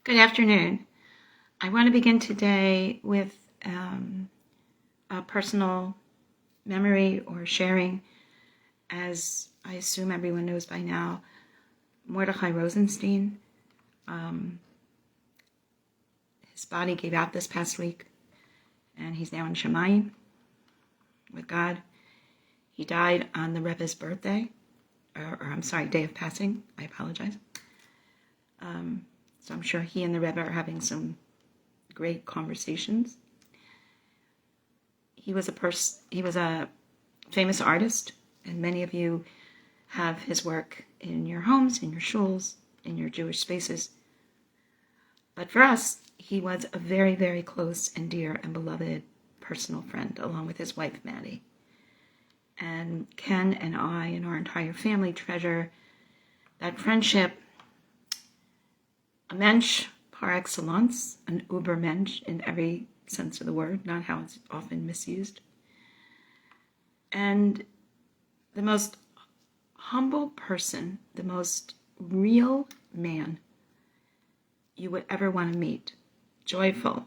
Good afternoon. I want to begin today with a personal memory or sharing. As I assume everyone knows by now, Mordecai Rosenstein, his body gave out this past week, and he's now in Shemayim with God. He died on the Rebbe's birthday, day of passing. I apologize. So I'm sure he and the Rebbe are having some great conversations. He was a famous artist, and many of you have his work in your homes, in your shuls, in your Jewish spaces. But for us, he was a very, very close and dear and beloved personal friend, along with his wife, Maddie. And Ken and I and our entire family treasure that friendship. A mensch par excellence, an ubermensch in every sense of the word, not how it's often misused. And the most humble person, the most real man you would ever want to meet. Joyful,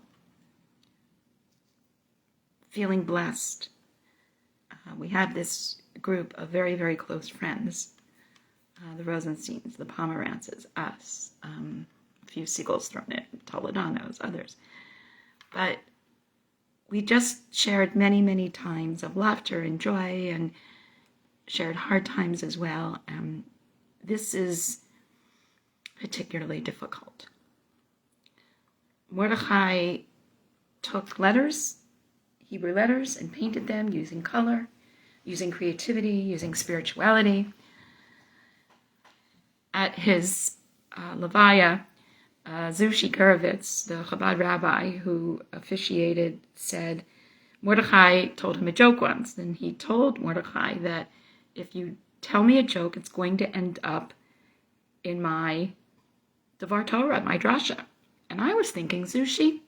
feeling blessed. We had this group of very, very close friends, the Rosensteins, the Pomerantzes, us, a few seagulls thrown in, Toledanos, others. But we just shared many, many times of laughter and joy, and shared hard times as well. This is particularly difficult. Mordecai took letters, Hebrew letters, and painted them using color, using creativity, using spirituality. At his Levaya, Zushi Kurovitz, the Chabad rabbi who officiated, said Mordecai told him a joke once, and he told Mordecai that if you tell me a joke, it's going to end up in my Devar Torah, my drasha. And I was thinking, Zushi,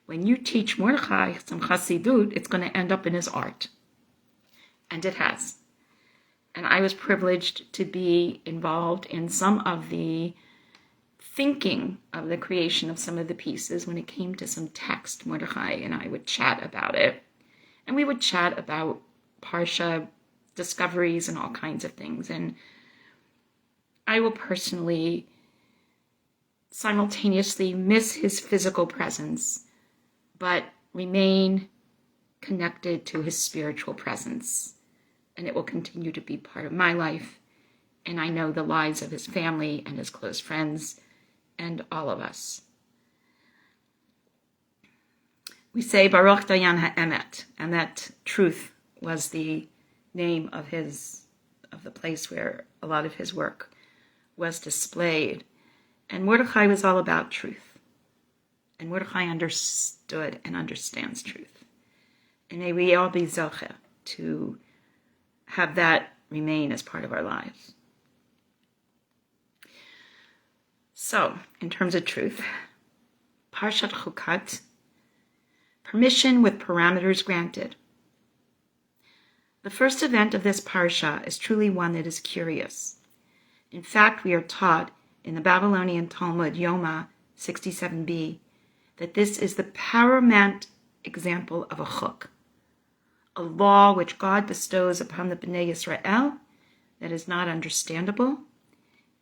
when you teach Mordecai some chassidut, it's going to end up in his art. And it has. And I was privileged to be involved in some of the thinking of the creation of some of the pieces. When it came to some text, Mordecai and I would chat about it. And we would chat about Parsha discoveries and all kinds of things. And I will personally simultaneously miss his physical presence, but remain connected to his spiritual presence. And it will continue to be part of my life. And I know the lives of his family and his close friends and all of us. We say Baruch Dayan HaEmet, and that truth was the name of the place where a lot of his work was displayed. And Mordecai was all about truth. And Mordecai understood and understands truth. And may we all be zocheh to have that remain as part of our lives. So, in terms of truth, Parshat Chukat, permission with parameters granted. The first event of this Parsha is truly one that is curious. In fact, we are taught in the Babylonian Talmud, Yoma 67b, that this is the paramount example of a chuk, a law which God bestows upon the Bnei Yisrael that is not understandable,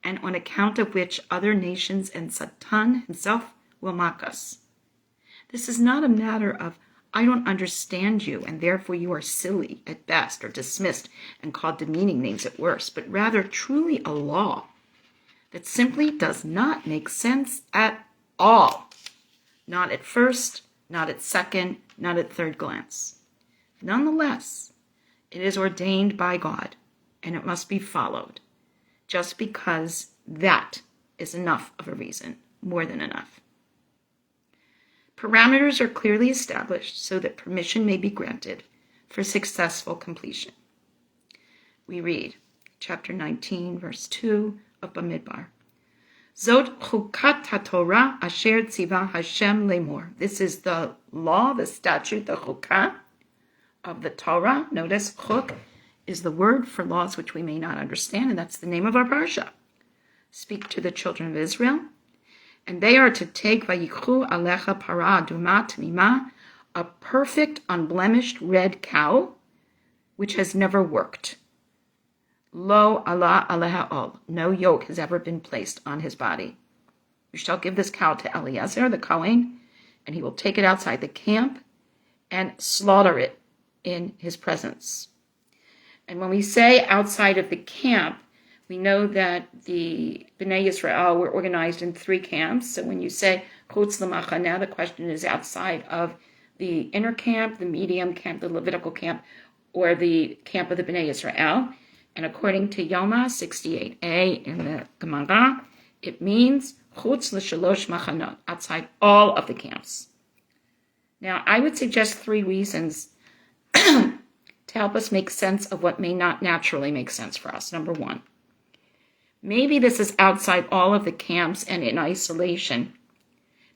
and on account of which other nations and Satan himself will mock us. This is not a matter of, I don't understand you, and therefore you are silly at best, or dismissed and called demeaning names at worst, but rather truly a law that simply does not make sense at all. Not at first, not at second, not at third glance. Nonetheless, it is ordained by God, and it must be followed, just because that is enough of a reason, more than enough. Parameters are clearly established so that permission may be granted for successful completion. We read chapter 19, verse 2 of Bamidbar. Zot chukat haTorah asher tziva Hashem lemor. This is the law, the statute, the chukah of the Torah. Notice chuk is the word for laws which we may not understand, and that's the name of our Parsha. Speak to the children of Israel, And they are to take Vayikhu alecha Parah Adumah Tamimah, a perfect, unblemished red cow, which has never worked. Lo Allah aleha ol. No yoke has ever been placed on his body. You shall give this cow to Eliezer, the Kohen, and he will take it outside the camp and slaughter it in his presence. And when we say outside of the camp, we know that the Bnei Yisrael were organized in 3 camps. So when you say chutz l'machaneh, the question is outside of the inner camp, the medium camp, the Levitical camp, or the camp of the Bnei Yisrael. And according to Yoma 68a in the Gemara, it means chutz l'shalosh machanot, outside all of the camps. Now, I would suggest 3 reasons to help us make sense of what may not naturally make sense for us. Number 1, maybe this is outside all of the camps and in isolation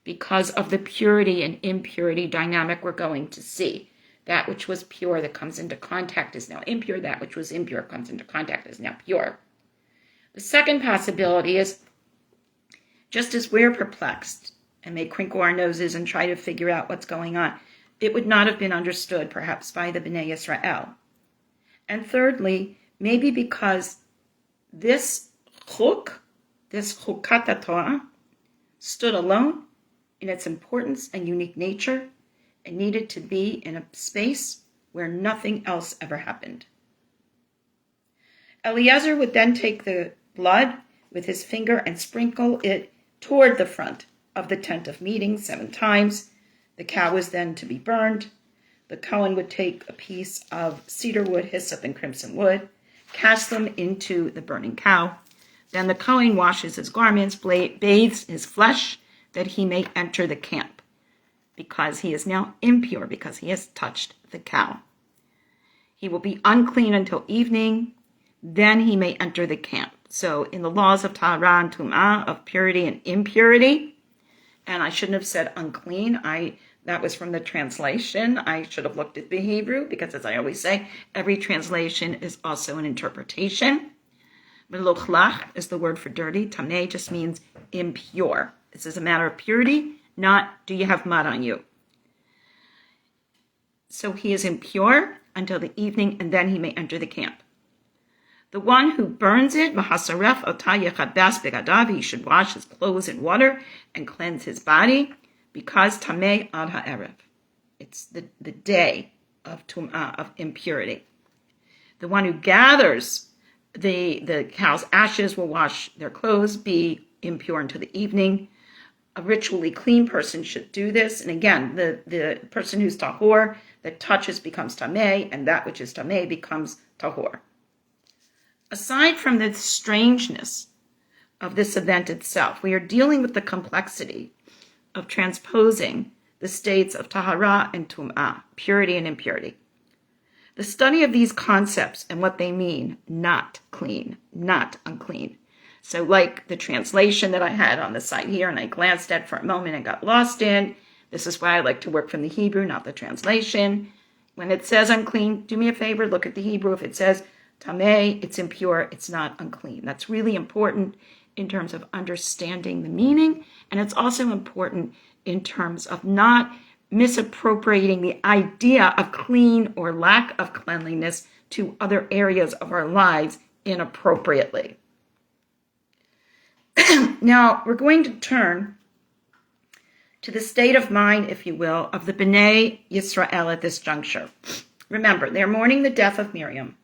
because of the purity and impurity dynamic we're going to see. That which was pure that comes into contact is now impure. That which was impure comes into contact is now pure. The second possibility is, just as we're perplexed and may crinkle our noses and try to figure out what's going on, it would not have been understood perhaps by the Bnei Yisrael. And thirdly, maybe because this Chukat Torah, stood alone in its importance and unique nature and needed to be in a space where nothing else ever happened. Eliezer would then take the blood with his finger and sprinkle it toward the front of the tent of meeting 7 times. The cow was then to be burned. The Kohen would take a piece of cedar wood, hyssop, and crimson wood, cast them into the burning cow. Then the Kohen washes his garments, bathes his flesh, that he may enter the camp, because he is now impure, because he has touched the cow. He will be unclean until evening, then he may enter the camp. So in the laws of Tahara and Tum'ah, of purity and impurity, and I shouldn't have said unclean, that was from the translation. I should have looked at the Hebrew, because as I always say, every translation is also an interpretation. Melochlach is the word for dirty. Tameh just means impure. This is a matter of purity, not do you have mud on you. So he is impure until the evening, and then he may enter the camp. The one who burns it, v'hasaref otah yechadbas begadav, he should wash his clothes in water and cleanse his body, because tameh ad ha'erev. It's the day of tum'ah, of impurity. The one who gathers the cow's ashes will wash their clothes, be impure until the evening. A ritually clean person should do this. And again, the person who's tahor, that touches becomes tameh, and that which is tameh becomes tahor. Aside from the strangeness of this event itself, we are dealing with the complexity of transposing the states of tahara and tum'ah, purity and impurity. The study of these concepts and what they mean, not clean, not unclean. So like the translation that I had on the site here and I glanced at for a moment and got lost in, this is why I like to work from the Hebrew, not the translation. When it says unclean, do me a favor, look at the Hebrew. If it says tameh, it's impure, it's not unclean. That's really important in terms of understanding the meaning, and it's also important in terms of not misappropriating the idea of clean or lack of cleanliness to other areas of our lives inappropriately. Now, we're going to turn to the state of mind, if you will, of the Bnei Yisrael at this juncture. Remember, they're mourning the death of Miriam.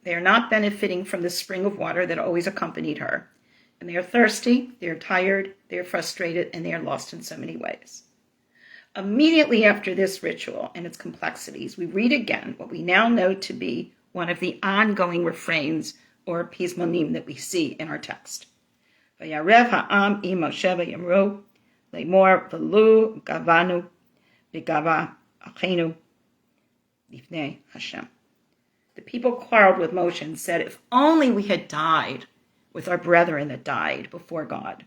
They are not benefiting from the spring of water that always accompanied her. And they are thirsty, they are tired, they are frustrated, and they are lost in so many ways. Immediately after this ritual and its complexities, we read again what we now know to be one of the ongoing refrains or pismonim that we see in our text. Vayarev ha'am im Moshe v'yamru le'mor v'lu gavanu v'gava achenu lifnei Hashem. The people quarreled with Moshe and said, if only we had died with our brethren that died before God.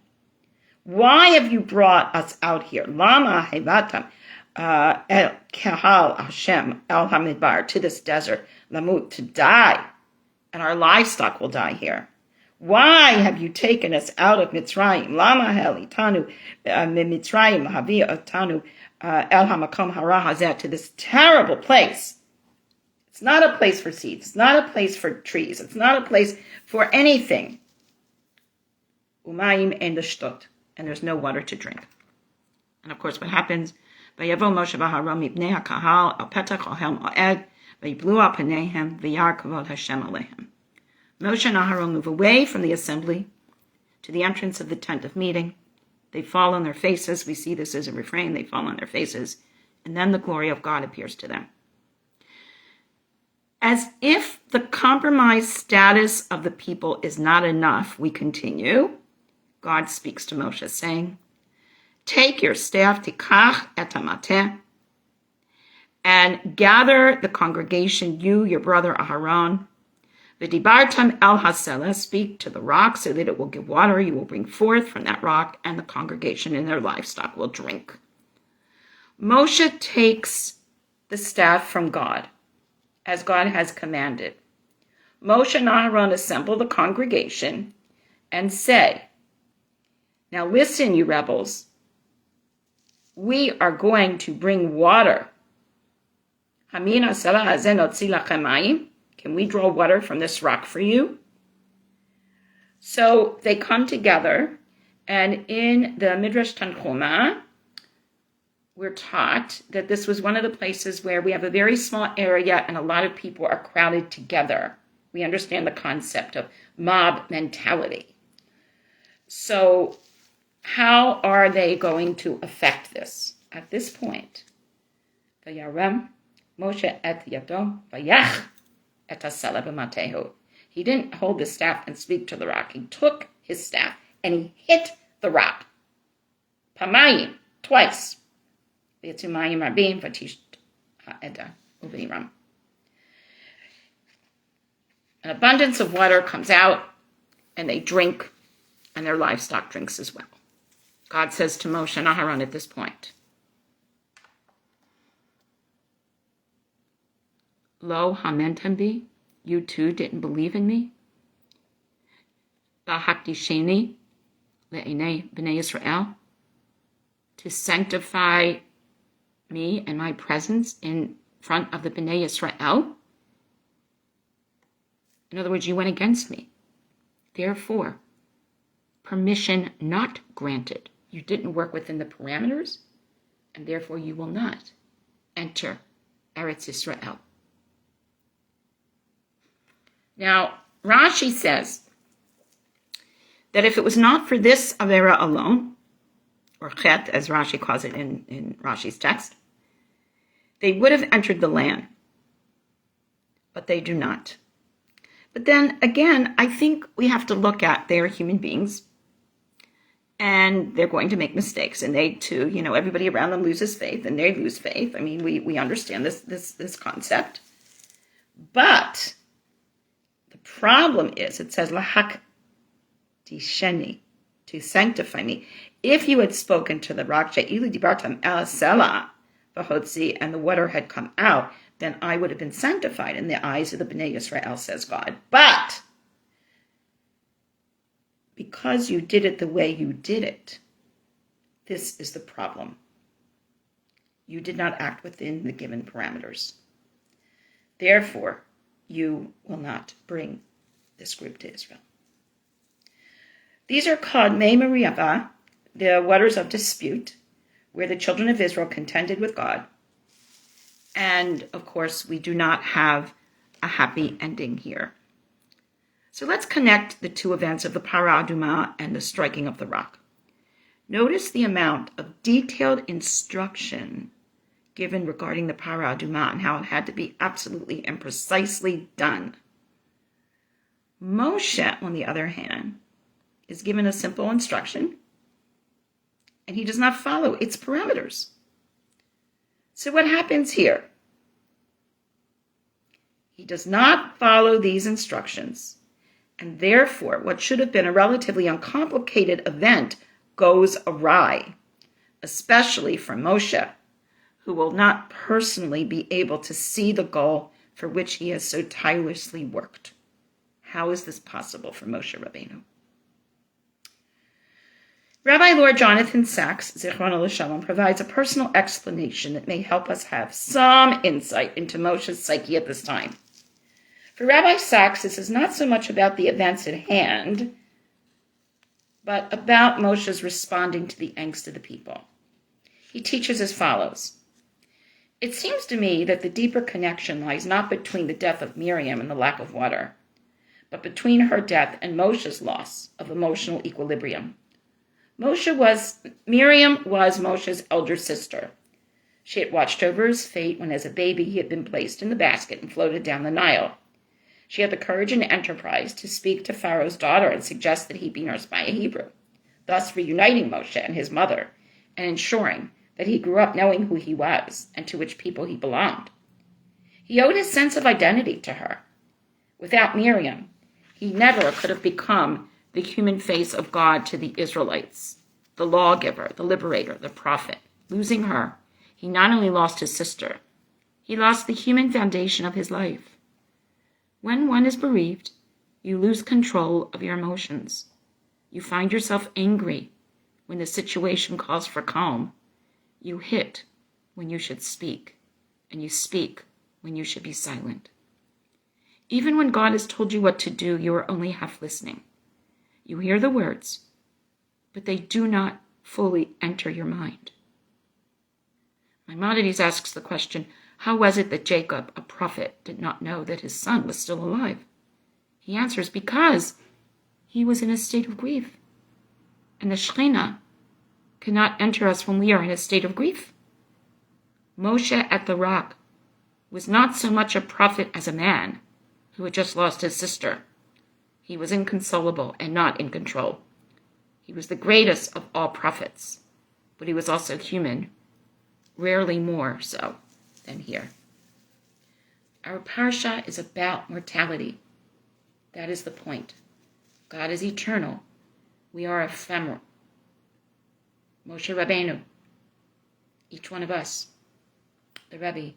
Why have you brought us out here? Lama hevatam el kahal Hashem el hamidbar, to this desert, lamut, to die, and our livestock will die here. Why have you taken us out of Mitzrayim? Lama helitanu Mitzrayim havi'atanu el hamakom hara hazeh, to this terrible place. It's not a place for seeds. It's not a place for trees. It's not a place for anything. Umayim en l'shtot, and there's no water to drink. And of course, what happens? Vayavo Moshe v'Aaron mipnei hakahal al petach ohel moed vayiblu al paneihem v'yar kavod Hashem alehem. Moshe and Aharon move away from the assembly to the entrance of the tent of meeting. They fall on their faces. We see this as a refrain. They fall on their faces. And then the glory of God appears to them. As if the compromised status of the people is not enough, we continue. God speaks to Moshe, saying, take your staff, tikach et hamateh, and gather the congregation, you, your brother Aharon, V'dibartam el hasela, speak to the rock so that it will give water. You will bring forth from that rock, and the congregation and their livestock will drink. Moshe takes the staff from God, as God has commanded. Moshe and Aharon assemble the congregation and say, now listen, you rebels, we are going to bring water. Hamin hasela hazeh notzi lachem mayim. Can we draw water from this rock for you? So they come together, and in the Midrash Tanchuma, we're taught that this was one of the places where we have a very small area and a lot of people are crowded together. We understand the concept of mob mentality. So how are they going to affect this? At this point, Vayarem Moshe et yado vayach et hasela b'matehu. He didn't hold the staff and speak to the rock. He took his staff and he hit the rock. Pamayim, twice. V'yatzumayim rabim v'tish ha'eda u'v'iram. An abundance of water comes out, and they drink, and their livestock drinks as well. God says to Moshe and Aharon at this point, Lo hamentem bi, you too didn't believe in me. Ba'hakdisheni le'enei b'nei Yisrael, to sanctify me and my presence in front of the b'nei Yisrael. In other words, you went against me. Therefore, permission not granted. You didn't work within the parameters, and therefore you will not enter Eretz Yisrael. Now, Rashi says that if it was not for this Avera alone, or Chet, as Rashi calls it in Rashi's text, they would have entered the land. But they do not. But then, again, I think we have to look at they're human beings, and they're going to make mistakes, and they too, everybody around them loses faith, and they lose faith. I mean, we understand this concept. But the problem is, it says, lahak tisheni, to sanctify me. If you had spoken to the rock, she'ilu dibartam el sela v'hotzi, and the water had come out, then I would have been sanctified in the eyes of the Bnei Yisrael, says God. But because you did it the way you did it, this is the problem. You did not act within the given parameters. Therefore, you will not bring this group to Israel. These are called Mei Meribah, the waters of dispute, where the children of Israel contended with God. And, of course, we do not have a happy ending here. So let's connect the two events of the Parah Adumah and the striking of the rock. Notice the amount of detailed instruction given regarding the Parah Adumah and how it had to be absolutely and precisely done. Moshe, on the other hand, is given a simple instruction, and he does not follow its parameters. So what happens here? He does not follow these instructions, and therefore what should have been a relatively uncomplicated event goes awry, especially for Moshe, who will not personally be able to see the goal for which he has so tirelessly worked. How is this possible for Moshe Rabbeinu? Rabbi Lord Jonathan Sachs, Zichrono L'Shalom, provides a personal explanation that may help us have some insight into Moshe's psyche at this time. For Rabbi Sachs, this is not so much about the events at hand, but about Moshe's responding to the angst of the people. He teaches as follows. It seems to me that the deeper connection lies not between the death of Miriam and the lack of water, but between her death and Moshe's loss of emotional equilibrium. Miriam was Moshe's elder sister. She had watched over his fate when as a baby he had been placed in the basket and floated down the Nile. She had the courage and enterprise to speak to Pharaoh's daughter and suggest that he be nursed by a Hebrew, thus reuniting Moshe and his mother and ensuring that he grew up knowing who he was and to which people he belonged. He owed his sense of identity to her. Without Miriam, he never could have become the human face of God to the Israelites, the lawgiver, the liberator, the prophet. Losing her, he not only lost his sister, he lost the human foundation of his life. When one is bereaved, you lose control of your emotions. You find yourself angry when the situation calls for calm. You hit when you should speak, and you speak when you should be silent. Even when God has told you what to do, you are only half listening. You hear the words, but they do not fully enter your mind. Maimonides asks the question, how was it that Jacob, a prophet, did not know that his son was still alive? He answers, because he was in a state of grief. And the Shekhinah cannot enter us when we are in a state of grief. Moshe at the rock was not so much a prophet as a man who had just lost his sister. He was inconsolable and not in control. He was the greatest of all prophets, but he was also human, rarely more so than here. Our Parsha is about mortality. That is the point. God is eternal. We are ephemeral. Moshe Rabbeinu, each one of us, the Rebbe,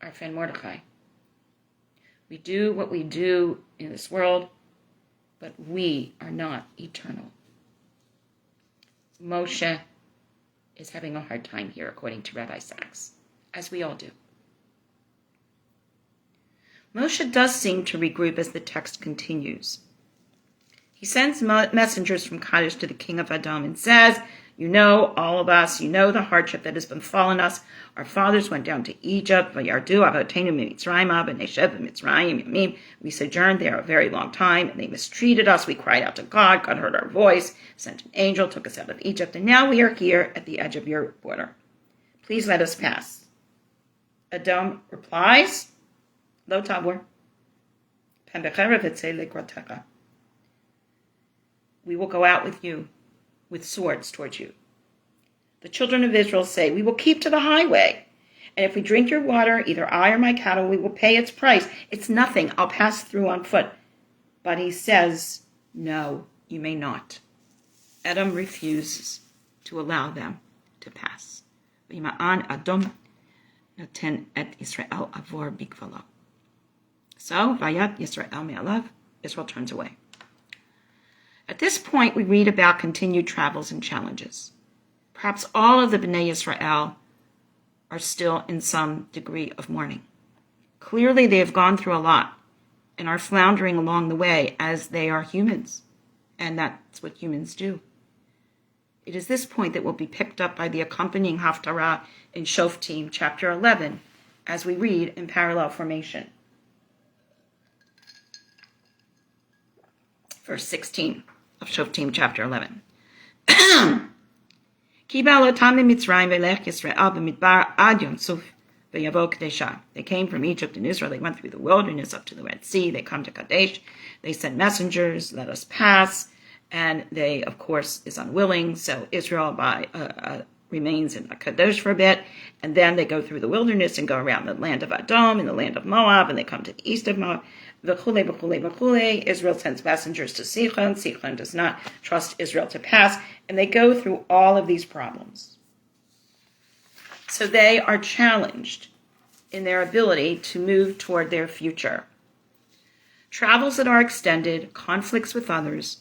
our friend Mordecai. We do what we do in this world, but we are not eternal. Moshe is having a hard time here, according to Rabbi Sachs, as we all do. Moshe does seem to regroup as the text continues. He sends messengers from Kadesh to the king of Edom and says, you know, all of us, you know the hardship that has befallen us. Our fathers went down to Egypt. We sojourned there a very long time, and they mistreated us. We cried out to God. God heard our voice, sent an angel, took us out of Egypt, and now we are here at the edge of your border. Please let us pass. Edom replies, Lo tabor. We will go out with you, with swords towards you. The children of Israel say, we will keep to the highway. And if we drink your water, either I or my cattle, we will pay its price. It's nothing. I'll pass through on foot. But he says, no, you may not. Edom refuses to allow them to pass. Adum noten et Israel avor bigvalo. So, vayat Yisrael me'alav, Israel turns away. At this point, we read about continued travels and challenges. Perhaps all of the Bnei Israel are still in some degree of mourning. Clearly, they have gone through a lot and are floundering along the way as they are humans, and that's what humans do. It is this point that will be picked up by the accompanying Haftarah in Shoftim, chapter 11, as we read in parallel formation. Verse 16 of Shoftim, chapter 11. They came from Egypt and Israel. They went through the wilderness up to the Red Sea. They come to Kadesh. They sent messengers, let us pass. And they, of course, is unwilling. So Israel remains in Kadesh for a bit. And then they go through the wilderness and go around the land of Edom and the land of Moab. And they come to the east of Moab. Israel sends messengers to Sichon. Sichon does not trust Israel to pass. And they go through all of these problems. So they are challenged in their ability to move toward their future. travels that are extended, conflicts with others,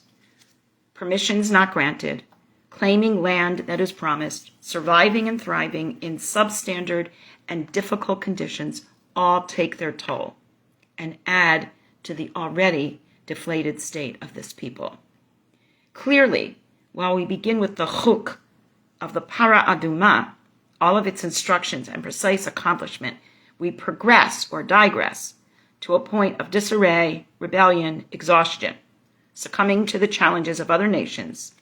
permissions not granted, claiming land that is promised, surviving and thriving in substandard and difficult conditions all take their toll and add to the already deflated state of this people. Clearly, while we begin with the chuk of the Parah Adumah, all of its instructions and precise accomplishment, we progress or digress to a point of disarray, rebellion, exhaustion, succumbing to the challenges of other nations,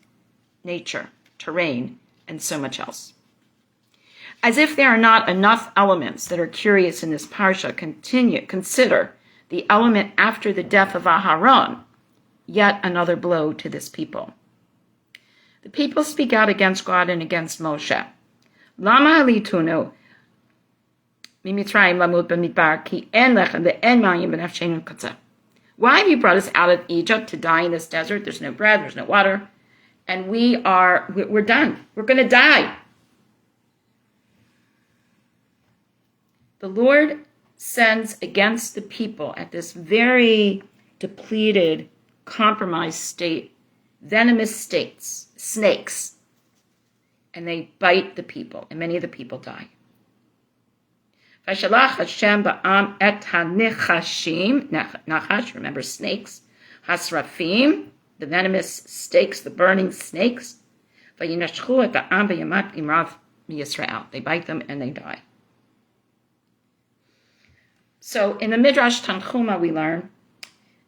nature, terrain, and so much else. As if there are not enough elements that are curious in this parsha, consider the element after the death of Aharon, yet another blow to this people. The people speak out against God and against Moshe. Lama halitunu mimitzrayim lamut b'midbar ki en lechem ve'en mayim b'nafshenu katzeh. Why have you brought us out of Egypt to die in this desert? There's no bread, there's no water, and we're done. We're going to die. The Lord sends against the people at this very depleted, compromised state, venomous snakes, and they bite the people, and many of the people die. Vashalach Hashem ba'am et ha-nechashim, nachash, remember snakes, hasrafim, the venomous snakes, the burning snakes, vayinashchu et ba'am v'yamat imrav Yisrael. They bite them and they die. So in the Midrash Tanchuma we learn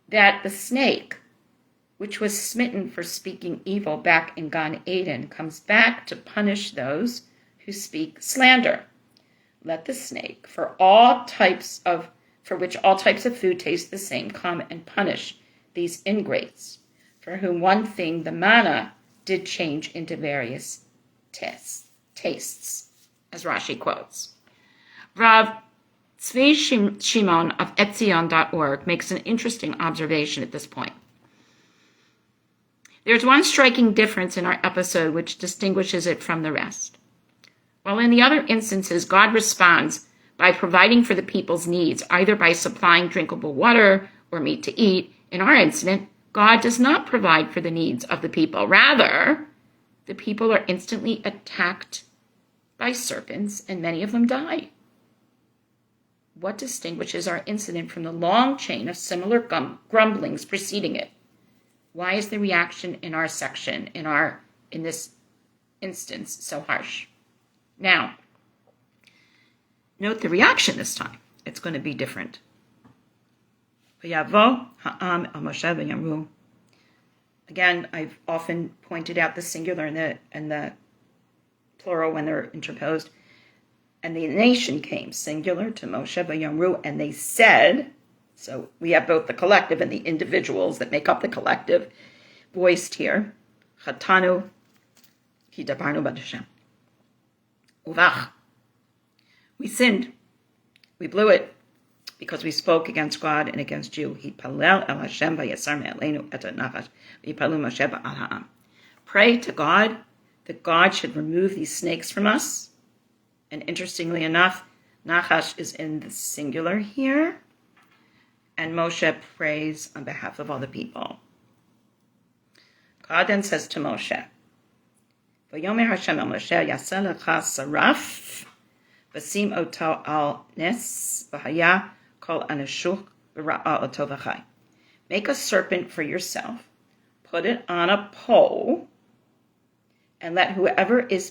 that the snake, which was smitten for speaking evil back in Gan Eden, comes back to punish those who speak slander. Let the snake, for which all types of food taste the same, come and punish these ingrates, for whom one thing, the manna, did change into various tastes, as Rashi quotes. Rav Tzvi Shimon of Etzion.org makes an interesting observation at this point. There's one striking difference in our episode which distinguishes it from the rest. While in the other instances, God responds by providing for the people's needs, either by supplying drinkable water or meat to eat, in our incident, God does not provide for the needs of the people. Rather, the people are instantly attacked by serpents, and many of them die. What distinguishes our incident from the long chain of similar grumblings preceding it? Why is the reaction in our section, in this instance, so harsh? Now, note the reaction this time. It's going to be different. Again, I've often pointed out the singular and the plural when they're interposed. And the nation came, singular, to Moshe v'yamru, and they said, so we have both the collective and the individuals that make up the collective voiced here, Chatanu ki dabarnu b'ad Hashem. Uvach, we sinned, we blew it, because we spoke against God and against you. Hitpalel el Hashem v'yasar me'aleinu et ha'nachash v'yipalu Moshe ba'al ha'am. Pray to God that God should remove these snakes from us. And interestingly enough, Nachash is in the singular here, and Moshe prays on behalf of all the people. God then says to Moshe, "V'yomer Hashem el Moshe yaseh lecha saraf, v'sim oto al nes, v'haya kol aneshuch v'ra'a oto v'chai." Make a serpent for yourself, put it on a pole, and let whoever who is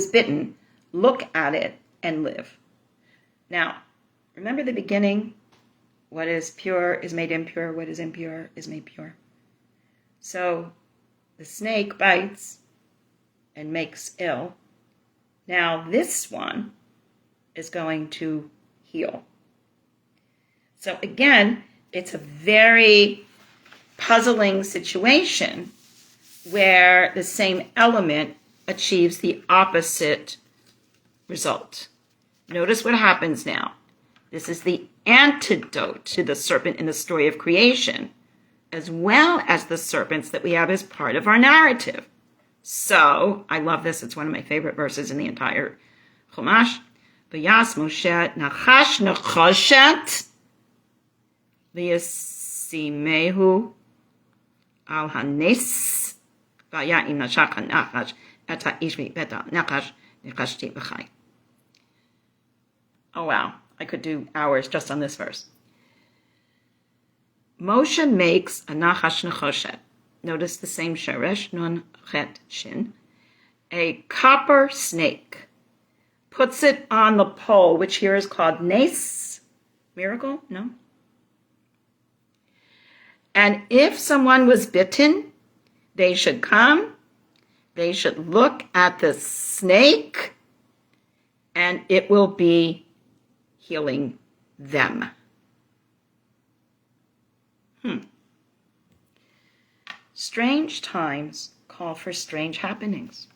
bitten, look at it and live. Now, remember the beginning? What is pure is made impure. What is impure is made pure. So the snake bites and makes ill. Now this one is going to heal. So again, it's a very puzzling situation where the same element achieves the opposite result. Notice what happens now. This is the antidote to the serpent in the story of creation, as well as the serpents that we have as part of our narrative. So, I love this. It's one of my favorite verses in the entire Chumash. V'yas Moshe nachash nachoshet Liasimehu al hanes vaya im nashach hanachash et ha'ish bet hanachash nikashti b'chai. Oh wow, I could do hours just on this verse. Moshe makes a nachash nechoshet. Notice the same sheresh, nun chet shin. A copper snake. Puts it on the pole, which here is called nes. Miracle? No? And if someone was bitten, they should come, they should look at the snake, and it will be healing them. Strange times call for strange happenings.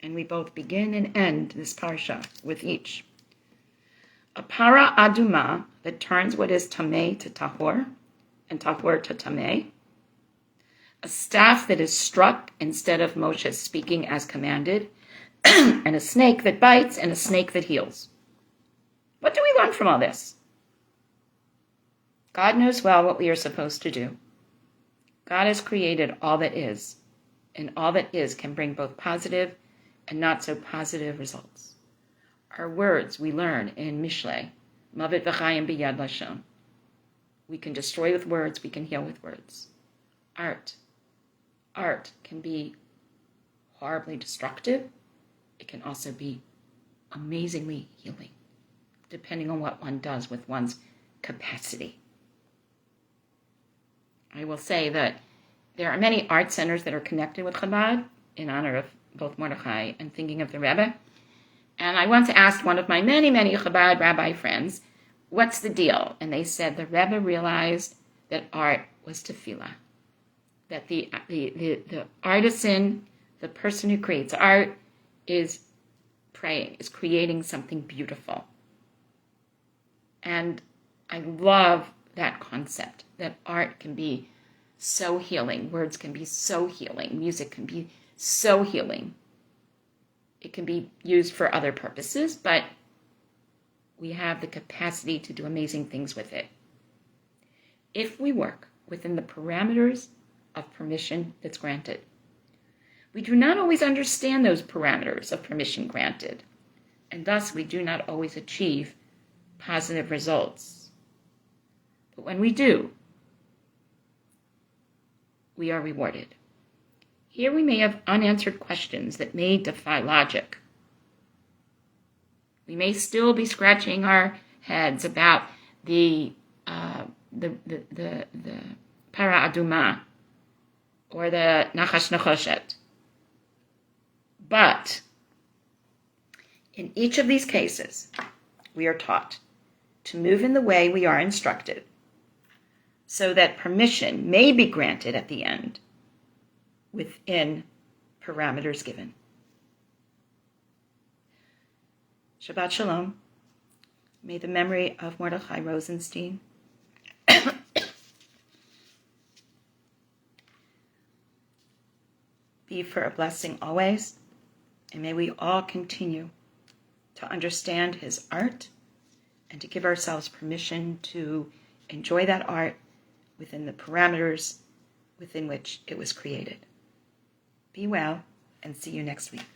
And we both begin and end this Parsha with each. A Parah Adumah that turns what is tameh to tahor, and tahor to tameh. A staff that is struck instead of Moshe speaking as commanded, and a snake that bites and a snake that heals. What do we learn from all this? God knows well what we are supposed to do. God has created all that is, and all that is can bring both positive and not so positive results. Our words we learn in Mishlei, Mavet v'chayim biyad lashon. We can destroy with words, we can heal with words. Art can be horribly destructive. It can also be amazingly healing, depending on what one does with one's capacity. I will say that there are many art centers that are connected with Chabad in honor of both Mordecai and thinking of the Rebbe. And I once asked one of my many, many Chabad rabbi friends, what's the deal? And they said the Rebbe realized that art was tefillah. That the artisan, the person who creates art, is praying, is creating something beautiful. And I love that concept, that art can be so healing, words can be so healing, music can be so healing. It can be used for other purposes, but we have the capacity to do amazing things with it. If we work within the parameters of permission that's granted. We do not always understand those parameters of permission granted, and thus we do not always achieve positive results. But when we do, we are rewarded. Here we may have unanswered questions that may defy logic. We may still be scratching our heads about the Parah Adumah or the Nachash Nechoshet. But in each of these cases, we are taught to move in the way we are instructed so that permission may be granted at the end within parameters given. Shabbat Shalom. May the memory of Mordecai Rosenstein be for a blessing always, and may we all continue to understand his art and to give ourselves permission to enjoy that art within the parameters within which it was created. Be well, and see you next week.